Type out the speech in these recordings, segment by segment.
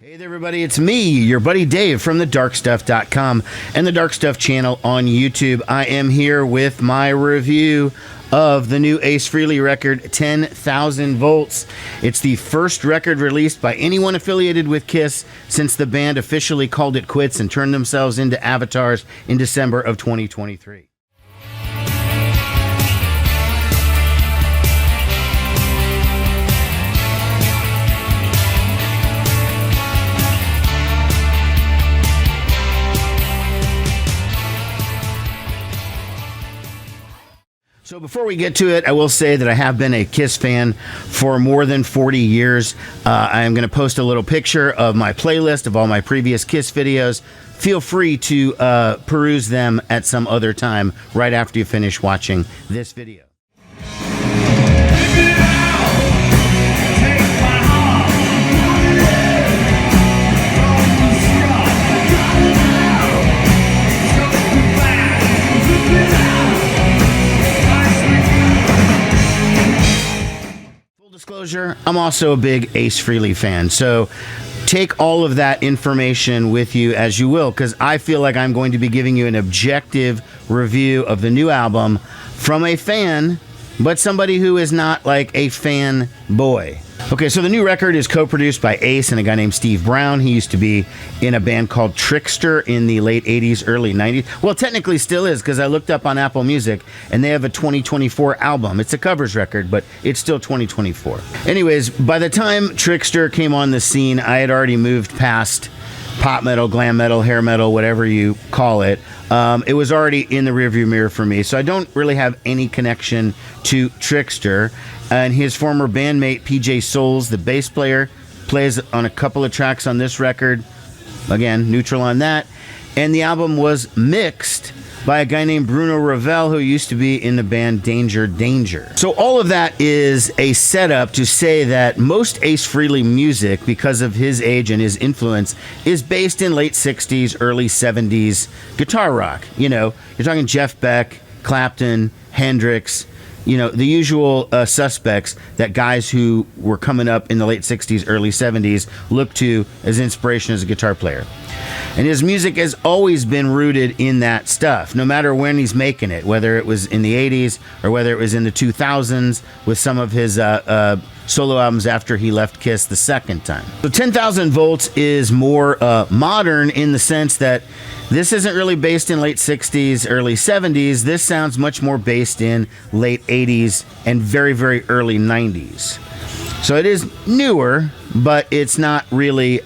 Hey there, everybody, it's me, your buddy Dave from thedarkstuff.com and the Dark Stuff channel on YouTube. I am here with my review of the new Ace Frehley record, 10,000 Volts. It's the first record released by anyone affiliated with Kiss since the band officially called it quits and turned themselves into avatars in December of 2023. So before we get to it, I will say that I have been a Kiss fan for more than 40 years. I am going to post a little picture of my playlist of all my previous Kiss videos. Feel free to peruse them at some other time right after you finish watching this video. Disclosure, I'm also a big Ace Frehley fan, so take all of that information with you as you will, because I feel like I'm going to be giving you an objective review of the new album from a fan, but somebody who is not like a fanboy. Okay, so the new record is co-produced by Ace and a guy named Steve Brown. He used to be in a band called Trixter in the late 80s, early 90s. Well, technically still is, because I looked up on Apple Music, and they have a 2024 album. It's a covers record, but it's still 2024. Anyways, by the time Trixter came on the scene, I had already moved past pop metal, glam metal, hair metal, whatever you call it. It was already in the rearview mirror for me, so I don't really have any connection to Trixter. And his former bandmate, PJ Souls, the bass player, plays on a couple of tracks on this record. Again, neutral on that. And the album was mixed by a guy named Bruno Ravel, who used to be in the band Danger Danger. So all of that is a setup to say that most Ace Frehley music, because of his age and his influence, is based in late 60s, early 70s guitar rock. You know, you're talking Jeff Beck, Clapton, Hendrix, you know, the usual suspects that guys who were coming up in the late 60s, early 70s looked to as inspiration as a guitar player. And his music has always been rooted in that stuff, no matter when he's making it, whether it was in the 80s or whether it was in the 2000s with some of his solo albums after he left Kiss the second time. So 10,000 Volts is more modern in the sense that this isn't really based in late 60s, early 70s. This sounds much more based in late 80s and very, very early 90s. So it is newer, but it's not really,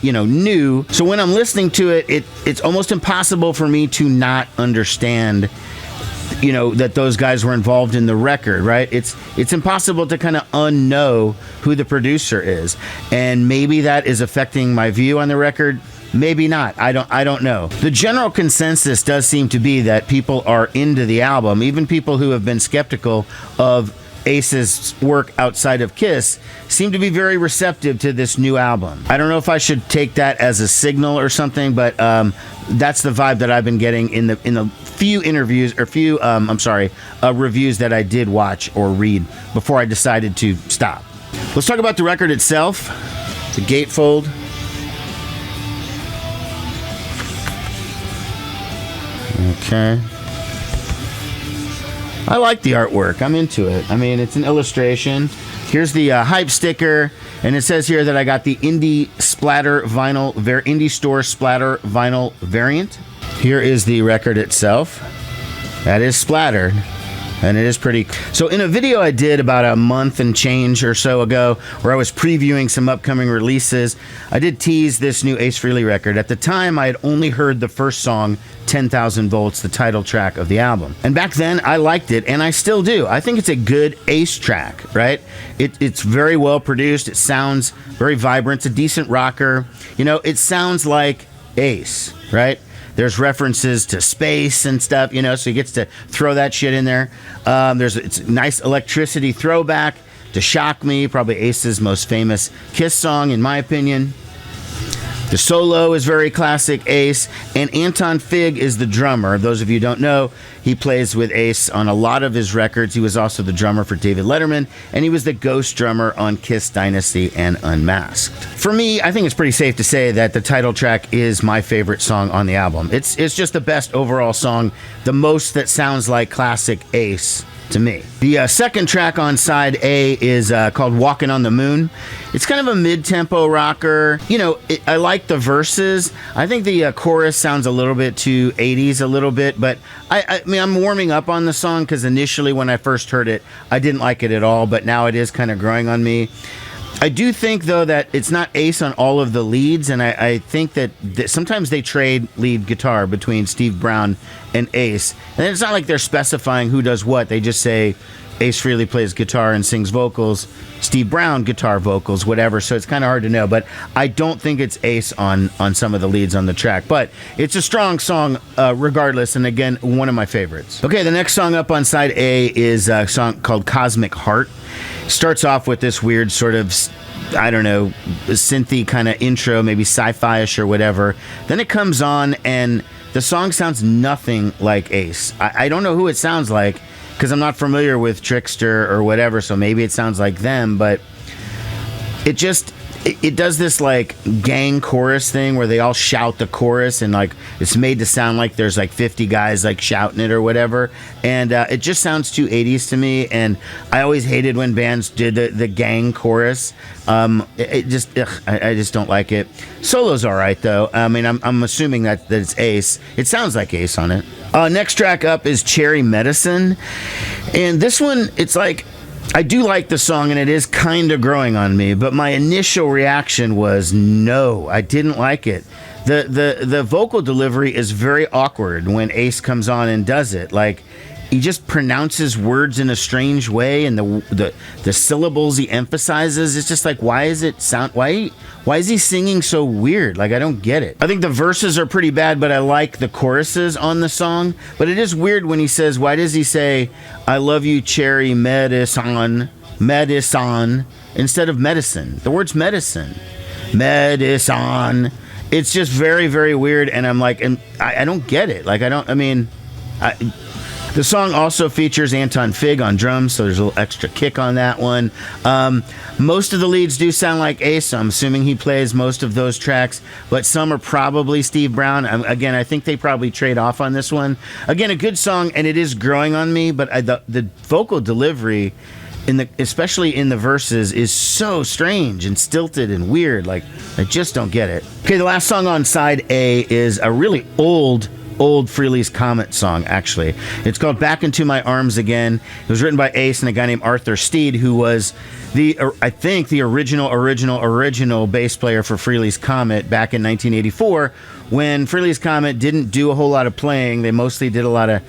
new. So when I'm listening to it, it's almost impossible for me to not understand, that those guys were involved in the record, right? It's impossible to kind of unknow who the producer is. And maybe that is affecting my view on the record. Maybe not. I don't know. The general consensus does seem to be that people are into the album. Even people who have been skeptical of Ace's work outside of Kiss seem to be very receptive to this new album. I don't know if I should take that as a signal or something, but that's the vibe that I've been getting in the few interviews or reviews that I did watch or read before I decided to stop. Let's talk about the record itself. The gatefold. Okay. I like the artwork. I'm into it. I mean, it's an illustration. Here's the hype sticker, and it says here that I got the Indie Store Splatter vinyl variant. Here is the record itself. That is splattered, and it is pretty. So in a video I did about a month and change or so ago, where I was previewing some upcoming releases, I did tease this new Ace Frehley record. At the time, I had only heard the first song, 10,000 Volts, the title track of the album. And back then, I liked it, and I still do. I think it's a good Ace track, right? It's very well produced. It sounds very vibrant. It's a decent rocker. It sounds like Ace, right? There's references to space and stuff, so he gets to throw that shit in there. It's a nice electricity throwback to Shock Me, probably Ace's most famous Kiss song, in my opinion. The solo is very classic Ace, and Anton Fig is the drummer. Those of you who don't know, he plays with Ace on a lot of his records. He was also the drummer for David Letterman, and he was the ghost drummer on Kiss Dynasty and Unmasked. For me, I think it's pretty safe to say that the title track is my favorite song on the album. It's just the best overall song, the most that sounds like classic Ace to me. The second track on side A is called Walkin On the Moon. It's kind of a mid-tempo rocker. You know, I like the verses. I think the chorus sounds a little bit too 80s a little bit, but I mean, I'm warming up on the song because initially when I first heard it, I didn't like it at all, but now it is kind of growing on me. I do think, though, that it's not Ace on all of the leads, and I think that sometimes they trade lead guitar between Steve Brown and Ace. And it's not like they're specifying who does what. They just say Ace Frehley plays guitar and sings vocals, Steve Brown guitar, vocals, whatever. So it's kind of hard to know. But I don't think it's Ace on some of the leads on the track. But it's a strong song regardless, and again, one of my favorites. Okay, the next song up on side A is a song called Cosmic Heart. Starts off with this weird sort of, I don't know, synthy kind of intro, maybe sci-fi-ish or whatever. Then it comes on and the song sounds nothing like Ace. I don't know who it sounds like because I'm not familiar with Trixter or whatever, so maybe it sounds like them, but it just... It does this like gang chorus thing where they all shout the chorus and like it's made to sound like there's like 50 guys like shouting it or whatever, and it just sounds too 80s to me, and I always hated when bands did the gang chorus. I just don't like it. Solo's all right though. I mean, I'm assuming that it's Ace. It sounds like Ace on it. Next track up is Cherry Medicine, and this one, it's like, I do like the song, and it is kind of growing on me, but my initial reaction was no, I didn't like it. The vocal delivery is very awkward when Ace comes on and does it. Like, he just pronounces words in a strange way, and the syllables he emphasizes, it's just like, why is he singing so weird? Like, I don't get it. I think the verses are pretty bad, but I like the choruses on the song. But it is weird when he says, why does he say, I love you, cherry medicine, instead of medicine? The word's medicine. Medicine. It's just very, very weird, and I'm like, and I don't get it. Like, the song also features Anton Fig on drums, so there's a little extra kick on that one. Most of the leads do sound like Ace, so I'm assuming he plays most of those tracks, but some are probably Steve Brown. Again, I think they probably trade off on this one. Again, a good song, and it is growing on me, but the vocal delivery, especially in the verses, is so strange and stilted and weird. Like, I just don't get it. Okay, the last song on side A is a really old Frehley's Comet song, actually. It's called Back Into My Arms Again. It was written by Ace and a guy named Arthur Steed, who was the original bass player for Frehley's Comet back in 1984, when Frehley's Comet didn't do a whole lot of playing. They mostly did a lot of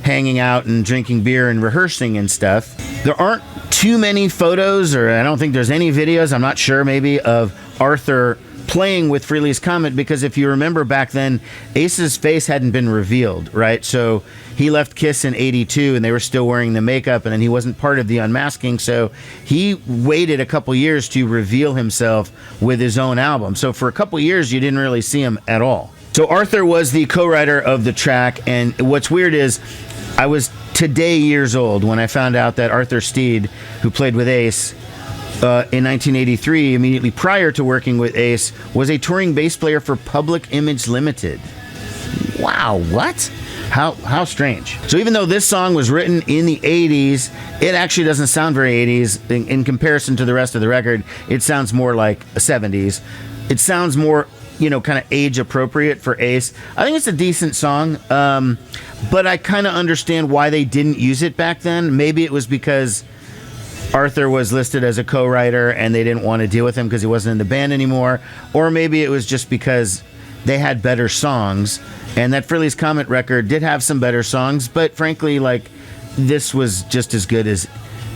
hanging out and drinking beer and rehearsing and stuff. There aren't too many photos, or I don't think there's any videos, I'm not sure, maybe, of Arthur playing with Frehley's Comet, because if you remember back then, Ace's face hadn't been revealed, right? So he left Kiss in 82 and they were still wearing the makeup, and then he wasn't part of the unmasking, so he waited a couple years to reveal himself with his own album. So for a couple years you didn't really see him at all. So Arthur was the co-writer of the track, and what's weird is I was today years old when I found out that Arthur Steed, who played with Ace in 1983, immediately prior to working with Ace, was a touring bass player for Public Image Limited. Wow, what? How strange. So even though this song was written in the 80s, it actually doesn't sound very 80s. In comparison to the rest of the record, it sounds more like 70s. It sounds more, kind of age appropriate for Ace. I think it's a decent song, but I kind of understand why they didn't use it back then. Maybe it was because Arthur was listed as a co-writer and they didn't want to deal with him because he wasn't in the band anymore, or maybe it was just because they had better songs, and that Frehley's Comet record did have some better songs, but frankly, like, this was just as good as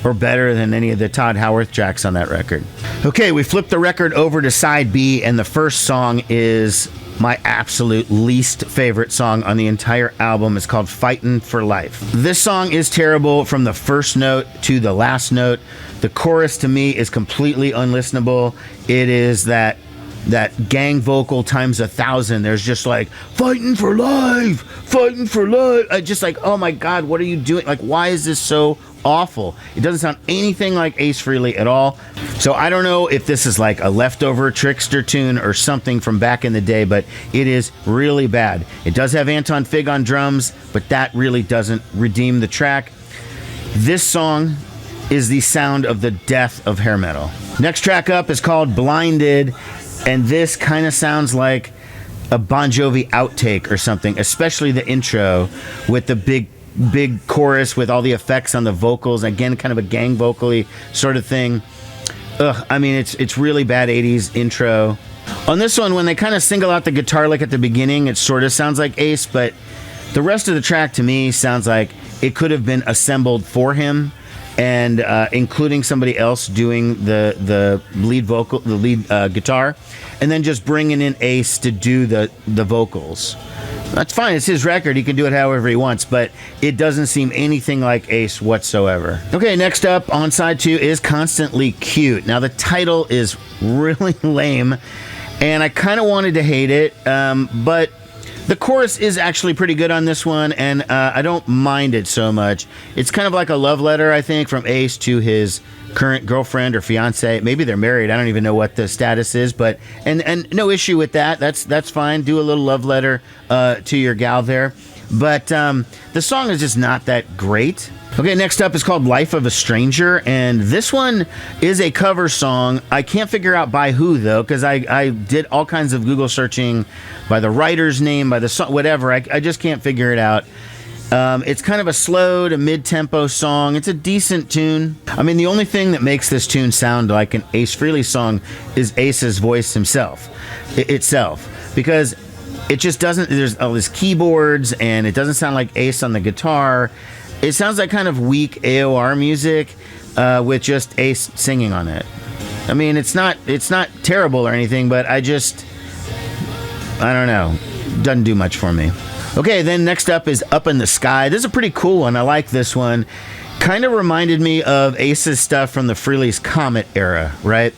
or better than any of the Todd Howarth tracks on that record. Okay, we flipped the record over to side B, and the first song is my absolute least favorite song on the entire album. It's called Fightin For Life. This song is terrible from the first note to the last note. The chorus to me is completely unlistenable. It is that that gang vocal times 1,000. There's just like fighting for life, fighting for life. Just like, oh my God, what are you doing? Like, why is this so awful? It doesn't sound anything like Ace Frehley at all. So I don't know if this is like a leftover Trixter tune or something from back in the day, but it is really bad. It does have Anton Fig on drums, but that really doesn't redeem the track. This song is the sound of the death of hair metal. Next track up is called Blinded, and this kind of sounds like a Bon Jovi outtake or something, especially the intro with the big chorus with all the effects on the vocals. Again, kind of a gang vocally sort of thing. Ugh, I mean, it's really bad 80s intro. On this one, when they kind of single out the guitar lick at the beginning, it sort of sounds like Ace, but the rest of the track to me sounds like it could have been assembled for him, and including somebody else doing the lead vocal, the lead guitar, and then just bringing in Ace to do the vocals. That's fine. It's his record. He can do it however he wants, but it doesn't seem anything like Ace whatsoever. Okay, next up on side 2 is Constantly Cute. Now, the title is really lame, and I kind of wanted to hate it, but the chorus is actually pretty good on this one, and I don't mind it so much. It's kind of like a love letter, I think, from Ace to his current girlfriend or fiance. Maybe they're married. I don't even know what the status is, but and no issue with that. That's fine. Do a little love letter to your gal there. But the song is just not that great. Okay, next up is called Life of a Stranger, and this one is a cover song. I can't figure out by who, though, because I did all kinds of Google searching by the writer's name, by the song, whatever. I just can't figure it out. It's kind of a slow to mid-tempo song. It's a decent tune. I mean, the only thing that makes this tune sound like an Ace Frehley song is Ace's voice himself, itself, because it just doesn't. There's all these keyboards, and it doesn't sound like Ace on the guitar. It sounds like kind of weak AOR music with just Ace singing on it. I mean, it's not terrible or anything, but I don't know. Doesn't do much for me. Okay, then next up is Up in the Sky. This is a pretty cool one. I like this one. Kind of reminded me of Ace's stuff from the Frehley's Comet era, right?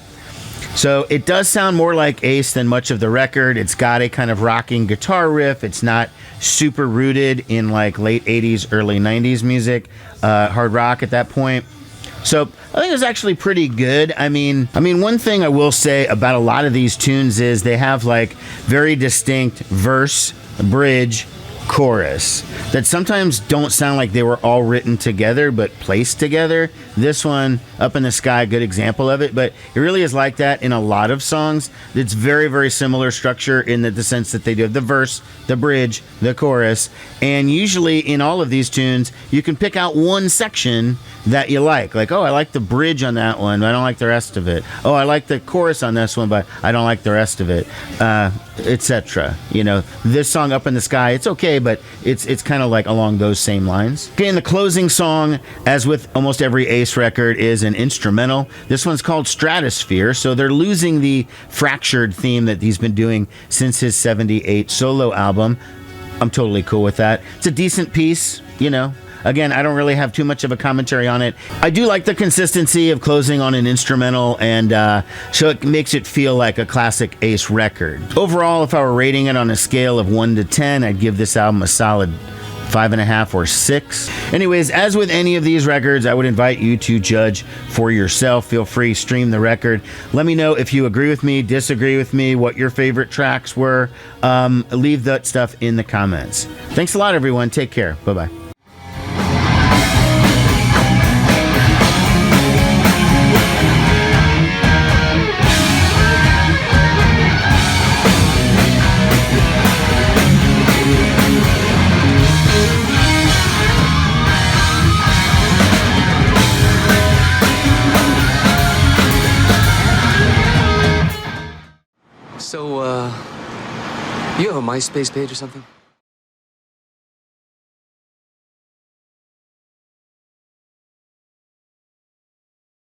So it does sound more like Ace than much of the record. It's got a kind of rocking guitar riff. It's not super rooted in like late 80s, early 90s music, hard rock at that point. So I think it's actually pretty good. I mean, one thing I will say about a lot of these tunes is they have like very distinct verse, bridge, chorus that sometimes don't sound like they were all written together but placed together. This one, Up in the Sky, good example of it, but it really is like that in a lot of songs. It's very, very similar structure in the sense that they do have the verse, the bridge, the chorus, and usually in all of these tunes you can pick out one section that you like, oh, I like the bridge on that one, but I don't like the rest of it. Oh, I like the chorus on this one, but I don't like the rest of it, etc. You know, this song, Up in the Sky, it's okay, but it's kind of like along those same lines. Okay, and the closing song, as with almost every Ace record, is an instrumental. This one's called Stratosphere, so they're losing the fractured theme that he's been doing since his 78 solo album. I'm totally cool with that. It's a decent piece, you know. Again, I don't really have too much of a commentary on it. I do like the consistency of closing on an instrumental, and so it makes it feel like a classic Ace record. Overall, if I were rating it on a scale of 1 to 10, I'd give this album a solid 5.5 or 6. Anyways, as with any of these records, I would invite you to judge for yourself. Feel free, stream the record. Let me know if you agree with me, disagree with me, what your favorite tracks were. Leave that stuff in the comments. Thanks a lot, everyone. Take care. Bye-bye. So, you have a MySpace page or something?